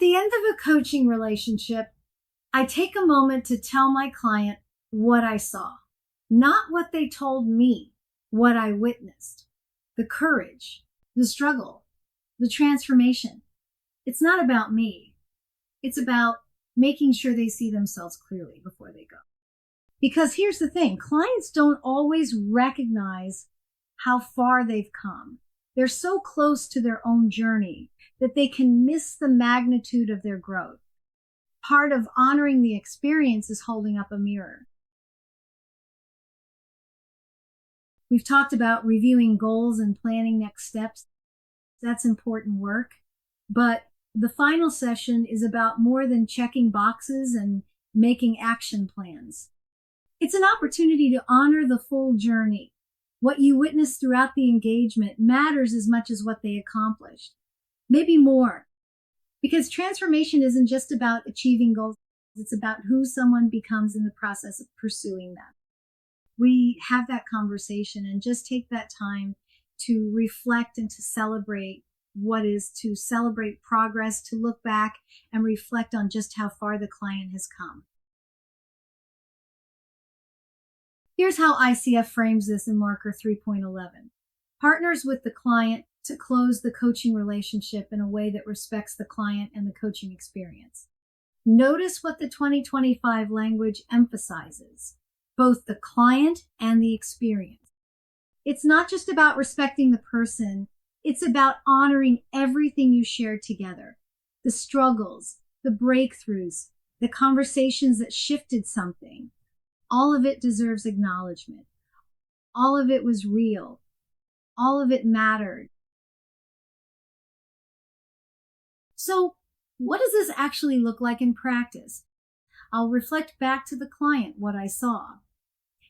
At the end of a coaching relationship, I take a moment to tell my client what I saw, not what they told me, what I witnessed, the courage, the struggle, the transformation. It's not about me. It's about making sure they see themselves clearly before they go. Because here's the thing, clients don't always recognize how far they've come. They're so close to their own journey that they can miss the magnitude of their growth. Part of honoring the experience is holding up a mirror. We've talked about reviewing goals and planning next steps. That's important work. But the final session is about more than checking boxes and making action plans. It's an opportunity to honor the full journey. What you witnessed throughout the engagement matters as much as what they accomplished, maybe more. Because transformation isn't just about achieving goals, it's about who someone becomes in the process of pursuing them. We have that conversation and just take that time to reflect and to celebrate what is, to celebrate progress, to look back and reflect on just how far the client has come. Here's how ICF frames this in Marker 3.11. Partners with the client to close the coaching relationship in a way that respects the client and the coaching experience. Notice what the 2025 language emphasizes, both the client and the experience. It's not just about respecting the person, it's about honoring everything you shared together. The struggles, the breakthroughs, the conversations that shifted something. All of it deserves acknowledgement. All of it was real. All of it mattered. So, what does this actually look like in practice? I'll reflect back to the client what I saw.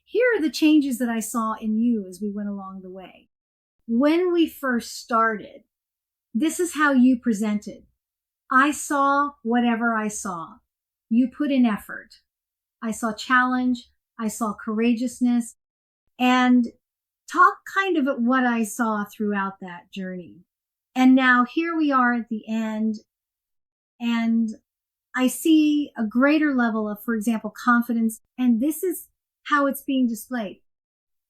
Here are the changes that I saw in you as we went along the way. When we first started, this is how you presented. I saw whatever I saw. You put in effort. I saw challenge. I saw courageousness, and talk kind of at what I saw throughout that journey. And now here we are at the end, and I see a greater level of, for example, confidence, and this is how it's being displayed.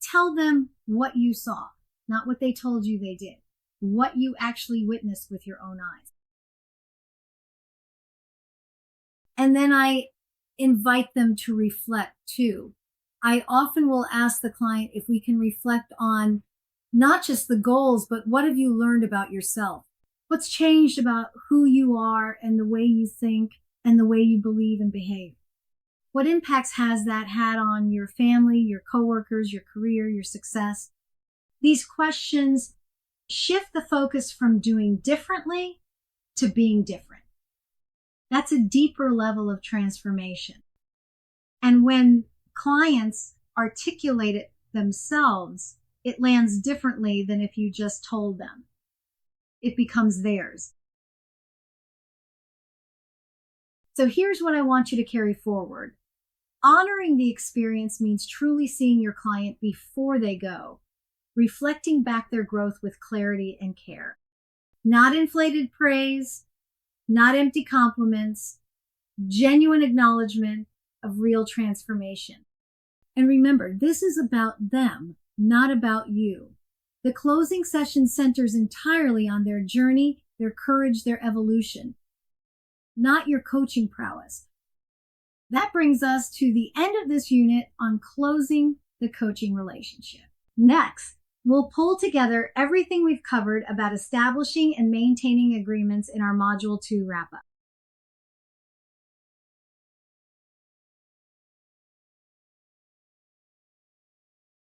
Tell them what you saw, not what they told you they did, what you actually witnessed with your own eyes. And then I invite them to reflect too. I often will ask the client if we can reflect on not just the goals, but what have you learned about yourself? What's changed about who you are and the way you think and the way you believe and behave? What impacts has that had on your family, your coworkers, your career, your success? These questions shift the focus from doing differently to being different. That's a deeper level of transformation. And when clients articulate it themselves, it lands differently than if you just told them. It becomes theirs. So here's what I want you to carry forward. Honoring the experience means truly seeing your client before they go, reflecting back their growth with clarity and care. Not inflated praise, not empty compliments, genuine acknowledgement of real transformation. And remember, this is about them, not about you. The closing session centers entirely on their journey, their courage, their evolution, not your coaching prowess. That brings us to the end of this unit on closing the coaching relationship. Next, we'll pull together everything we've covered about establishing and maintaining agreements in our Module 2 wrap-up.